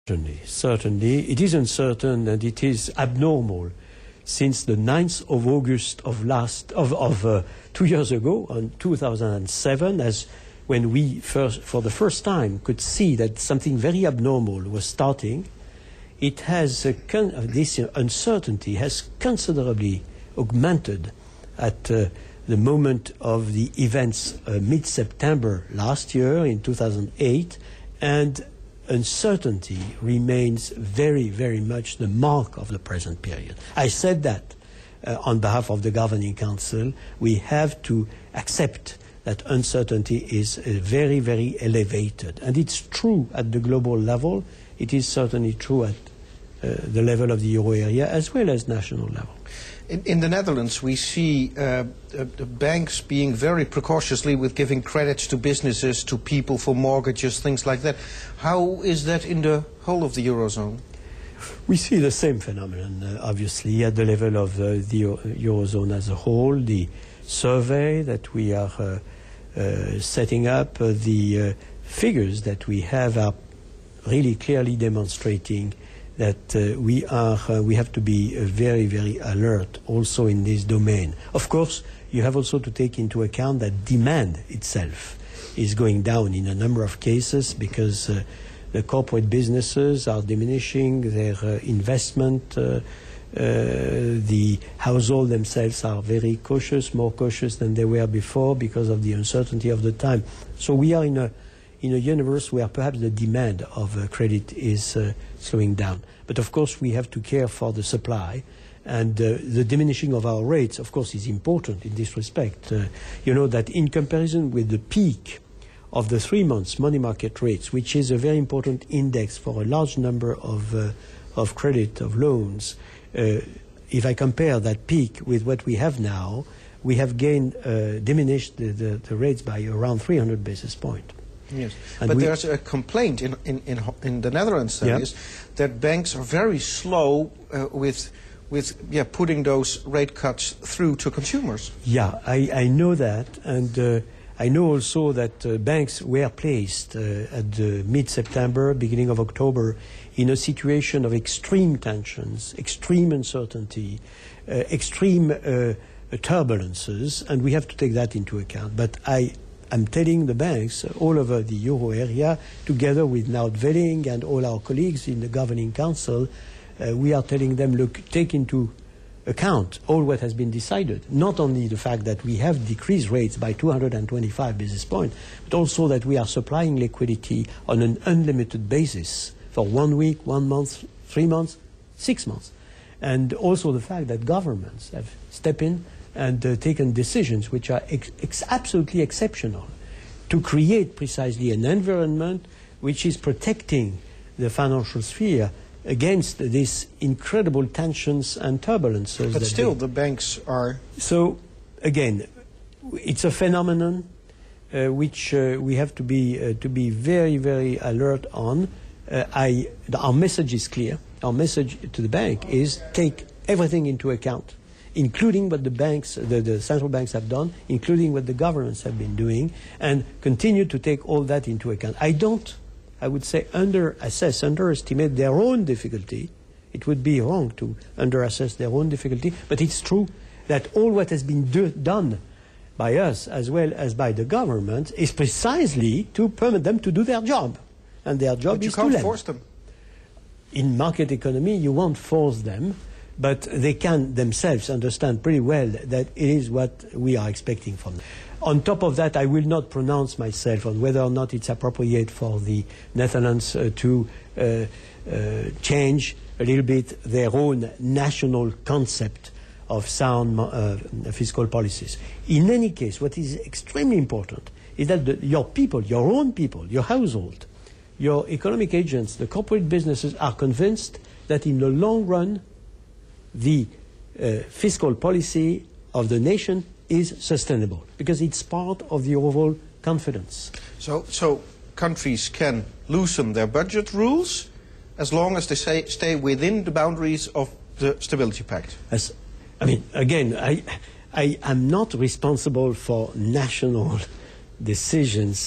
Certainly. It is uncertain and it is abnormal since the 9th of August of 2 years ago, in 2007, as when we for the first time could see that something very abnormal was starting. It has this uncertainty has considerably augmented at the moment of the events mid-September last year in 2008, and uncertainty remains very, very much the mark of the present period. I said that on behalf of the Governing Council. We have to accept that uncertainty is very, very elevated. And it's true at the global level. It is certainly true at the level of the euro area as well as national level. In the Netherlands, we see the banks being very precautiously with giving credits to businesses, to people for mortgages, things like that. How is that in the whole of the Eurozone? We see the same phenomenon, obviously, at the level of the Eurozone as a whole. The survey that we are setting up, the figures that we have are really clearly demonstrating that we have to be very, very alert also in this domain. Of course, you have also to take into account that demand itself is going down in a number of cases because the corporate businesses are diminishing their investment. The household themselves are very cautious, more cautious than they were before because of the uncertainty of the time. So we are in a universe where perhaps the demand of credit is slowing down. But of course we have to care for the supply, and the diminishing of our rates, of course, is important in this respect. You know that in comparison with the peak of the 3 months money market rates, which is a very important index for a large number of credit, of loans, if I compare that peak with what we have now, we have diminished the rates by around 300 basis points. Yes, and but there's a complaint in the Netherlands, that is, that banks are very slow with putting those rate cuts through to consumers. Yeah, I know that, and I know also that banks were placed at mid-September, beginning of October, in a situation of extreme tensions, extreme uncertainty, extreme turbulences, and we have to take that into account. But I'm telling the banks all over the euro area, together with Nout Welling and all our colleagues in the Governing Council, we are telling them, look, take into account all what has been decided, not only the fact that we have decreased rates by 225 basis points, but also that we are supplying liquidity on an unlimited basis for 1 week, 1 month, 3 months, 6 months. And also the fact that governments have stepped in and taken decisions which are absolutely exceptional to create precisely an environment which is protecting the financial sphere against these incredible tensions and turbulences. But still, the banks are... So, again, it's a phenomenon which we have to be very, very alert on. Our message is clear. Our message to the bank is take everything into account, including what the banks, the central banks have done, including what the governments have been doing, and continue to take all that into account. I would say, underestimate their own difficulty. It would be wrong to underassess their own difficulty, but it's true that all what has been done by us as well as by the government is precisely to permit them to do their job. And their job is to lend. But you can't force them. In market economy, you won't force them, but they can themselves understand pretty well that it is what we are expecting from them. On top of that, I will not pronounce myself on whether or not it's appropriate for the Netherlands to change a little bit their own national concept of sound fiscal policies. In any case, what is extremely important is that your people, your own people, your household, your economic agents, the corporate businesses are convinced that in the long run, the fiscal policy of the nation is sustainable, because it's part of the overall confidence. So countries can loosen their budget rules as long as they stay within the boundaries of the Stability Pact? Again, I am not responsible for national decisions